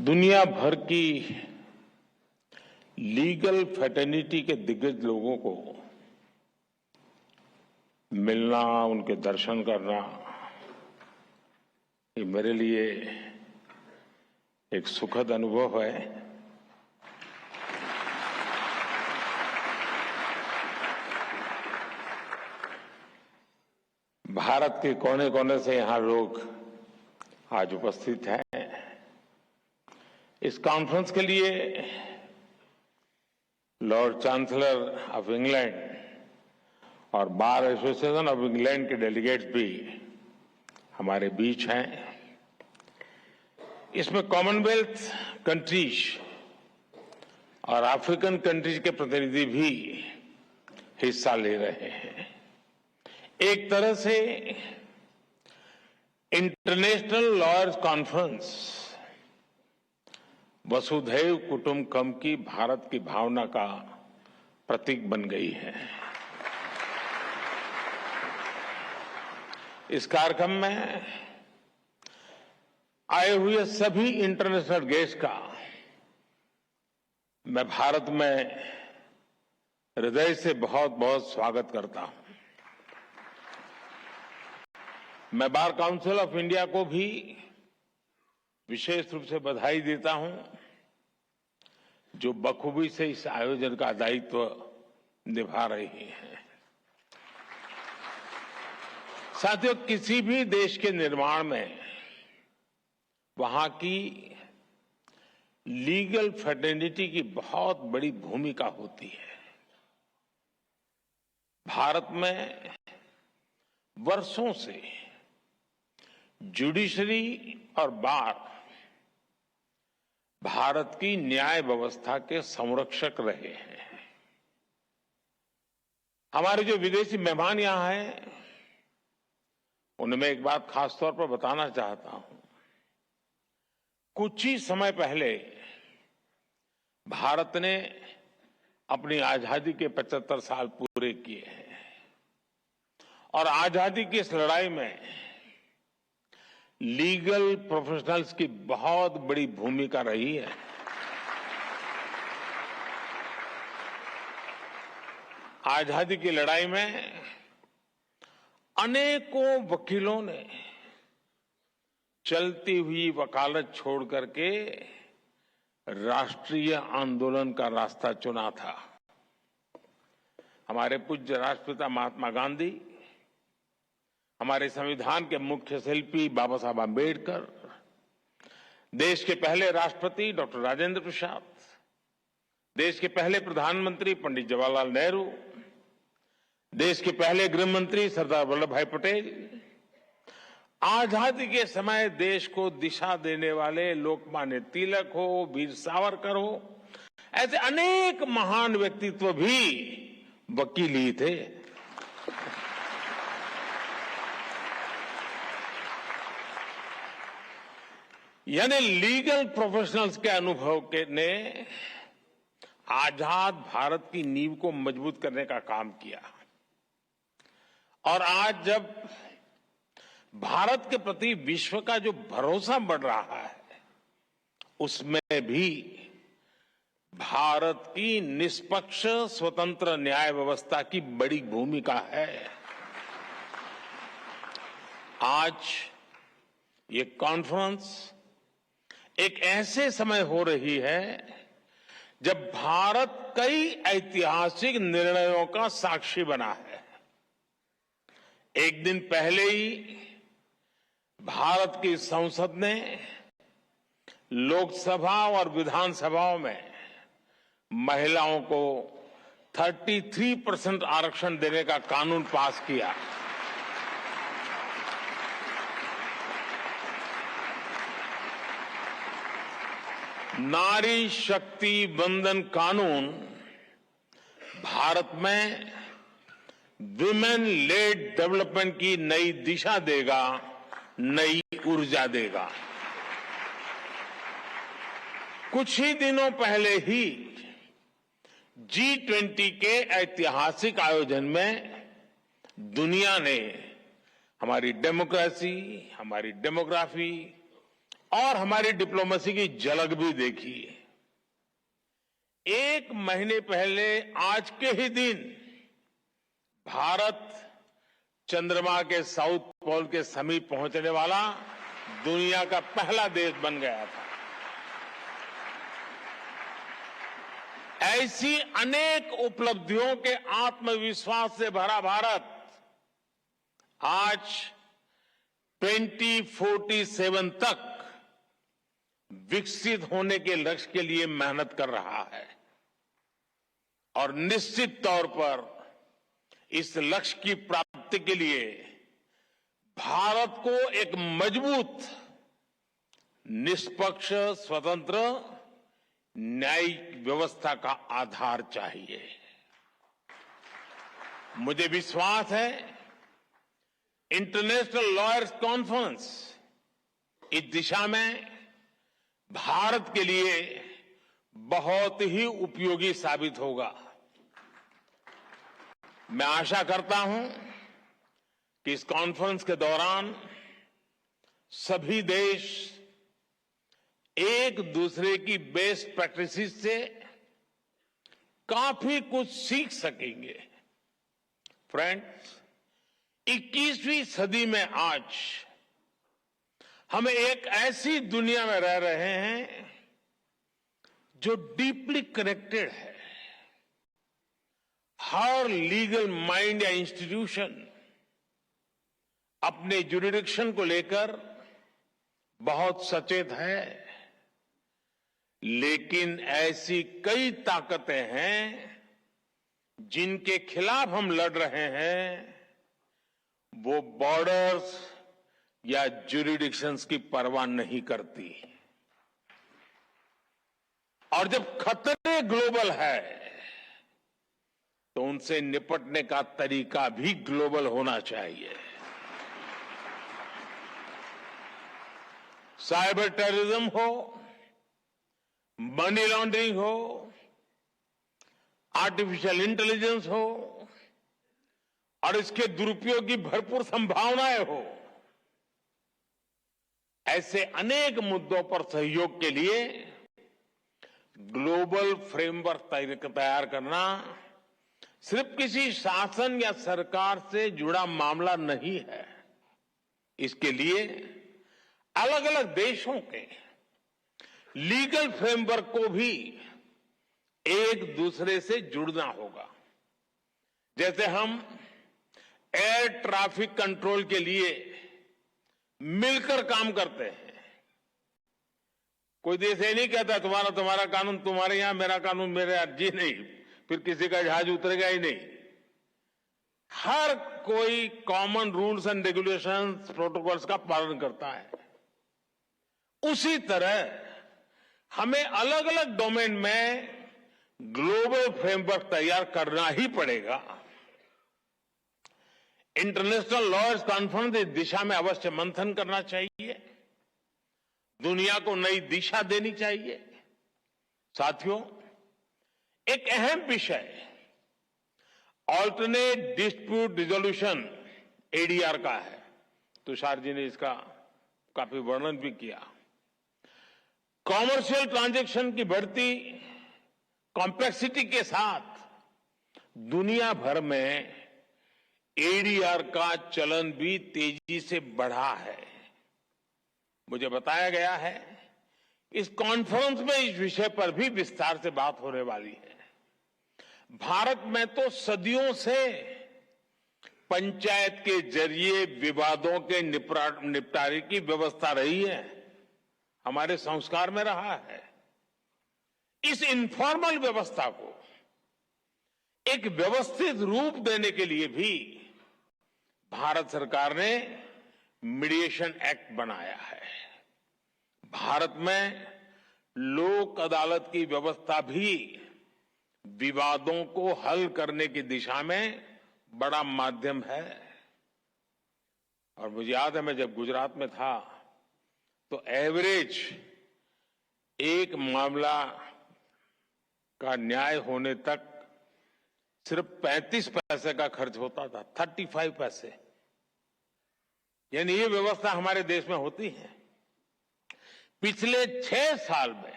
दुनिया भर की लीगल फ्रेटर्निटी के दिग्गज लोगों को मिलना, उनके दर्शन करना, ये मेरे लिए एक सुखद अनुभव है। भारत के कोने कोने से यहां लोग आज उपस्थित हैं। इस कॉन्फ्रेंस के लिए लॉर्ड चांसलर ऑफ इंग्लैंड और बार एसोसिएशन ऑफ इंग्लैंड के डेलीगेट्स भी हमारे बीच हैं। इसमें कॉमनवेल्थ कंट्रीज और अफ्रीकन कंट्रीज के प्रतिनिधि भी हिस्सा ले रहे हैं। एक तरह से इंटरनेशनल लॉयर्स कॉन्फ्रेंस वसुधैव कुटुंबकम की भारत की भावना का प्रतीक बन गई है। इस कार्यक्रम में आए हुए सभी इंटरनेशनल गेस्ट का मैं भारत में हृदय से बहुत बहुत स्वागत करता हूं। मैं बार काउंसिल ऑफ इंडिया को भी विशेष रूप से बधाई देता हूं, जो बखूबी से इस आयोजन का दायित्व निभा रही है। साथियों, किसी भी देश के निर्माण में वहां की लीगल फ्रेटर्निटी की बहुत बड़ी भूमिका होती है। भारत में वर्षों से जुडिशरी और बार भारत की न्याय व्यवस्था के संरक्षक रहे हैं। हमारे जो विदेशी मेहमान यहां हैं, उन्हें मैं एक बात खास तौर पर बताना चाहता हूं। कुछ ही समय पहले भारत ने अपनी आजादी के 75 साल पूरे किए हैं और आजादी की इस लड़ाई में लीगल प्रोफेशनल्स की बहुत बड़ी भूमिका रही है। आजादी की लड़ाई में अनेकों वकीलों ने चलती हुई वकालत छोड़ करके राष्ट्रीय आंदोलन का रास्ता चुना था। हमारे पूज्य राष्ट्रपिता महात्मा गांधी, हमारे संविधान के मुख्य शिल्पी बाबा साहब आंबेडकर, देश के पहले राष्ट्रपति डॉक्टर राजेंद्र प्रसाद, देश के पहले प्रधानमंत्री पंडित जवाहरलाल नेहरू, देश के पहले गृह मंत्री सरदार वल्लभ भाई पटेल, आजादी के समय देश को दिशा देने वाले लोकमान्य तिलक हो, वीर सावरकर हो, ऐसे अनेक महान व्यक्तित्व भी वकील ही थे। यानी लीगल प्रोफेशनल्स के अनुभव के ने आजाद भारत की नींव को मजबूत करने का काम किया। और आज जब भारत के प्रति विश्व का जो भरोसा बढ़ रहा है, उसमें भी भारत की निष्पक्ष स्वतंत्र न्याय व्यवस्था की बड़ी भूमिका है। आज ये कॉन्फ्रेंस एक ऐसे समय हो रही है जब भारत कई ऐतिहासिक निर्णयों का साक्षी बना है। एक दिन पहले ही भारत की संसद ने लोकसभा और विधानसभाओं में महिलाओं को 33% आरक्षण देने का कानून पास किया। नारी शक्ति वंदन कानून भारत में विमेन लेड डेवलपमेंट की नई दिशा देगा, नई ऊर्जा देगा। कुछ ही दिनों पहले ही G20 के ऐतिहासिक आयोजन में दुनिया ने हमारी डेमोक्रेसी, हमारी डेमोग्राफी और हमारी डिप्लोमेसी की झलक भी देखी। एक महीने पहले आज के ही दिन भारत चंद्रमा के साउथ पोल के समीप पहुंचने वाला दुनिया का पहला देश बन गया था। ऐसी अनेक उपलब्धियों के आत्मविश्वास से भरा भारत आज 2047 तक विकसित होने के लक्ष्य के लिए मेहनत कर रहा है और निश्चित तौर पर इस लक्ष्य की प्राप्ति के लिए भारत को एक मजबूत, निष्पक्ष, स्वतंत्र न्यायिक व्यवस्था का आधार चाहिए। मुझे विश्वास है इंटरनेशनल लॉयर्स कॉन्फ्रेंस इस दिशा में भारत के लिए बहुत ही उपयोगी साबित होगा। मैं आशा करता हूं कि इस कॉन्फ्रेंस के दौरान सभी देश एक दूसरे की बेस्ट प्रैक्टिसेस से काफी कुछ सीख सकेंगे। फ्रेंड्स, 21वीं सदी में आज हम एक ऐसी दुनिया में रह रहे हैं जो डीपली कनेक्टेड है। हर लीगल माइंड या इंस्टीट्यूशन अपने ज्यूरिडिक्शन को लेकर बहुत सचेत है, लेकिन ऐसी कई ताकतें हैं जिनके खिलाफ हम लड़ रहे हैं। वो बॉर्डर्स या ज्यूरिडिक्शंस की परवाह नहीं करती। और जब खतरे ग्लोबल है तो उनसे निपटने का तरीका भी ग्लोबल होना चाहिए। साइबर टेररिज्म हो, मनी लॉन्ड्रिंग हो, आर्टिफिशियल इंटेलिजेंस हो और इसके दुरुपयोग की भरपूर संभावनाएं हो, ऐसे अनेक मुद्दों पर सहयोग के लिए ग्लोबल फ्रेमवर्क तैयार करना सिर्फ किसी शासन या सरकार से जुड़ा मामला नहीं है। इसके लिए अलग अलग देशों के लीगल फ्रेमवर्क को भी एक दूसरे से जुड़ना होगा। जैसे हम एयर ट्रैफिक कंट्रोल के लिए मिलकर काम करते हैं। कोई देश ये नहीं कहता तुम्हारा कानून तुम्हारे यहां, मेरा कानून मेरे यहां। जी नहीं, फिर किसी का जहाज उतरेगा ही नहीं। हर कोई common rules and regulations, protocols का पालन करता है। उसी तरह हमें अलग अलग डोमेन में ग्लोबल फ्रेमवर्क तैयार करना ही पड़ेगा। इंटरनेशनल लॉयर्स कॉन्फ्रेंस इस दिशा में अवश्य मंथन करना चाहिए, दुनिया को नई दिशा देनी चाहिए। साथियों, एक अहम विषय ऑल्टरनेट डिस्प्यूट रिजोल्यूशन एडीआर का है। तुषार जी ने इसका काफी वर्णन भी किया। कॉमर्शियल ट्रांजैक्शन की बढ़ती कॉम्प्लेक्सिटी के साथ दुनिया भर में एडीआर का चलन भी तेजी से बढ़ा है। मुझे बताया गया है इस कॉन्फ्रेंस में इस विषय पर भी विस्तार से बात होने वाली है। भारत में तो सदियों से पंचायत के जरिए विवादों के निपटारे की व्यवस्था रही है, हमारे संस्कार में रहा है। इस इनफॉर्मल व्यवस्था को एक व्यवस्थित रूप देने के लिए भी भारत सरकार ने मीडिएशन एक्ट बनाया है। भारत में लोक अदालत की व्यवस्था भी विवादों को हल करने की दिशा में बड़ा माध्यम है। और मुझे याद है, मैं जब गुजरात में था तो एवरेज एक मामला का न्याय होने तक सिर्फ 35 पैसे का खर्च होता था, 35 पैसे। यानी ये व्यवस्था हमारे देश में होती है। पिछले 6 साल में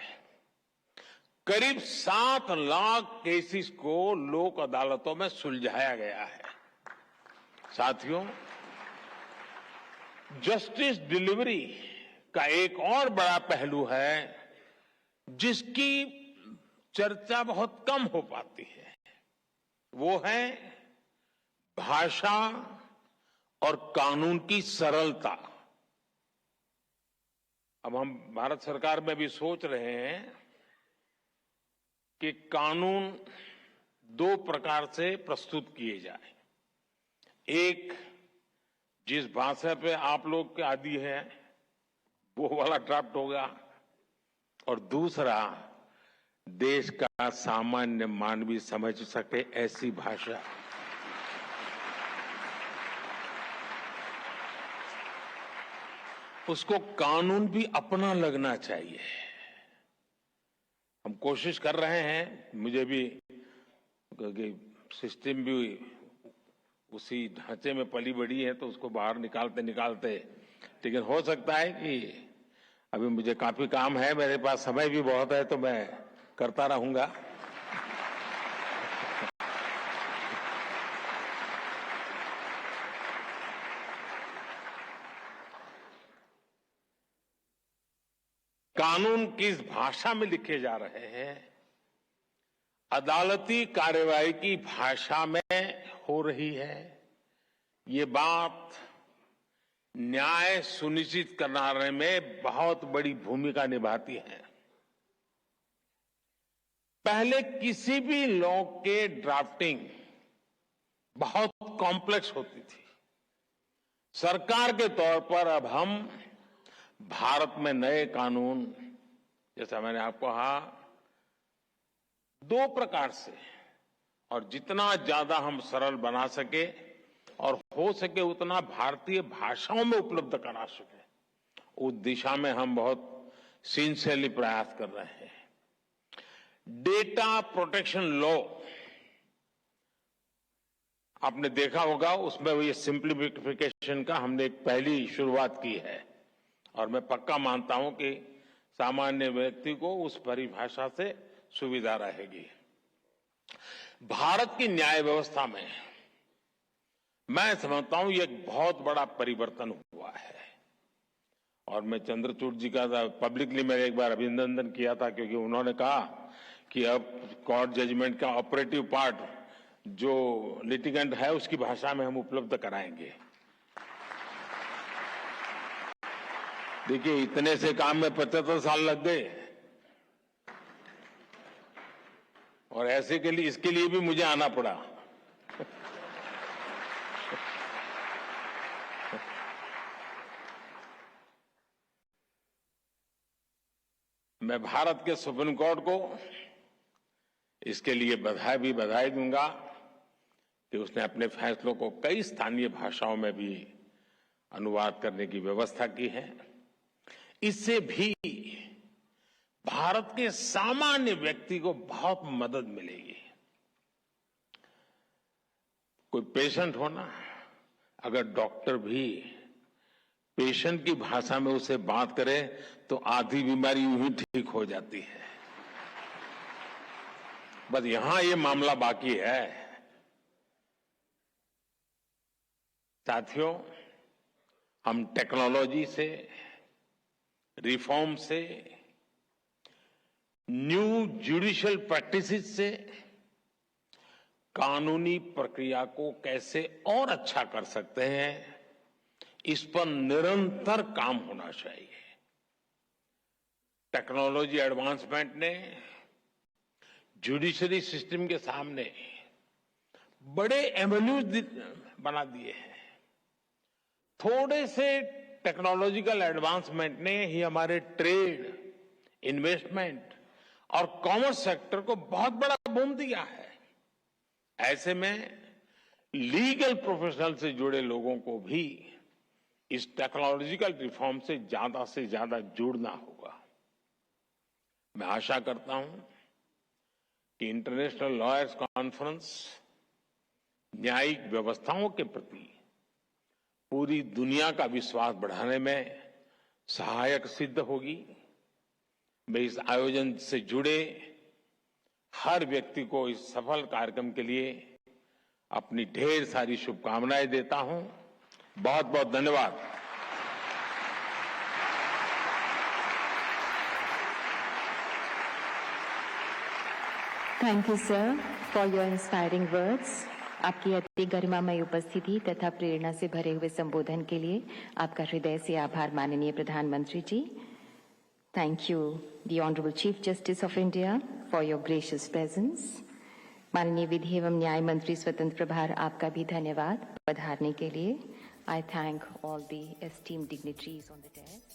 करीब 7 लाख केसेस को लोक अदालतों में सुलझाया गया है। साथियों, जस्टिस डिलीवरी का एक और बड़ा पहलू है जिसकी चर्चा बहुत कम हो पाती है, वो है भाषा और कानून की सरलता। अब हम भारत सरकार में भी सोच रहे हैं कि कानून 2 प्रकार से प्रस्तुत किए जाए। एक, जिस भाषा पे आप लोग के आदी हैं वो वाला ड्राफ्ट होगा, और दूसरा, देश का सामान्य मानवी समझ सके ऐसी भाषा। उसको कानून भी अपना लगना चाहिए। हम कोशिश कर रहे हैं, मुझे भी सिस्टम भी उसी ढांचे में पली बड़ी है तो उसको बाहर निकालते निकालते, लेकिन हो सकता है कि अभी मुझे काफी काम है, मेरे पास समय भी बहुत है, तो मैं करता रहूंगा। कानून किस भाषा में लिखे जा रहे हैं, अदालती कार्यवाही की भाषा में हो रही है, ये बात न्याय सुनिश्चित कराने में बहुत बड़ी भूमिका निभाती है। पहले किसी भी लॉ के ड्राफ्टिंग बहुत कॉम्प्लेक्स होती थी। सरकार के तौर पर अब हम भारत में नए कानून, जैसा मैंने आपको कहा, 2 प्रकार से, और जितना ज्यादा हम सरल बना सके और हो सके उतना भारतीय भाषाओं में उपलब्ध करा सके, उस दिशा में हम बहुत सिंसियरली प्रयास कर रहे हैं। डेटा प्रोटेक्शन लॉ, आपने देखा होगा, उसमें ये सिंप्लीफिकेशन का हमने एक पहली शुरुआत की है, और मैं पक्का मानता हूं कि सामान्य व्यक्ति को उस परिभाषा से सुविधा रहेगी। भारत की न्याय व्यवस्था में मैं समझता हूं ये एक बहुत बड़ा परिवर्तन हुआ है, और मैं चंद्रचूड़ जी का पब्लिकली मैंने एक बार अभिनंदन किया था, क्योंकि उन्होंने कहा कि अब कोर्ट जजमेंट का ऑपरेटिव पार्ट जो लिटिगेंट है उसकी भाषा में हम उपलब्ध कराएंगे। देखिए, इतने से काम में 75 साल लग गए, और ऐसे के लिए, इसके लिए भी मुझे आना पड़ा। मैं भारत के सुप्रीम कोर्ट को इसके लिए बधाई दूंगा कि उसने अपने फैसलों को कई स्थानीय भाषाओं में भी अनुवाद करने की व्यवस्था की है। इससे भी भारत के सामान्य व्यक्ति को बहुत मदद मिलेगी। कोई पेशेंट हो ना, अगर डॉक्टर भी पेशेंट की भाषा में उसे बात करे तो आधी बीमारी यूं ही ठीक हो जाती है। बस यहां ये मामला बाकी है। साथियों, हम टेक्नोलॉजी से, रिफॉर्म से, न्यू जुडिशियल प्रैक्टिसेस से कानूनी प्रक्रिया को कैसे और अच्छा कर सकते हैं, इस पर निरंतर काम होना चाहिए। टेक्नोलॉजी एडवांसमेंट ने जुडिशरी सिस्टम के सामने बड़े एवेन्यूज बना दिए हैं। थोड़े से टेक्नोलॉजिकल एडवांसमेंट ने ही हमारे ट्रेड, इन्वेस्टमेंट और कॉमर्स सेक्टर को बहुत बड़ा बूम दिया है। ऐसे में लीगल प्रोफेशनल से जुड़े लोगों को भी इस टेक्नोलॉजिकल रिफॉर्म से ज्यादा जुड़ना होगा। मैं आशा करता हूं कि इंटरनेशनल लॉयर्स कॉन्फ्रेंस न्यायिक व्यवस्थाओं के प्रति पूरी दुनिया का विश्वास बढ़ाने में सहायक सिद्ध होगी। मैं इस आयोजन से जुड़े हर व्यक्ति को इस सफल कार्यक्रम के लिए अपनी ढेर सारी शुभकामनाएं देता हूं। बहुत बहुत धन्यवाद। Thank you sir for your inspiring words. आपकी अति गरिमामय उपस्थिति तथा प्रेरणा से भरे हुए संबोधन के लिए आपका हृदय से आभार माननीय प्रधानमंत्री ji. Thank you the honourable chief justice of India for your gracious presence. माननीय विधि एवं न्याय मंत्री स्वतंत्र प्रभार, आपका भी धन्यवाद पधारने के लिए। आई thank all the esteemed dignitaries on the desk.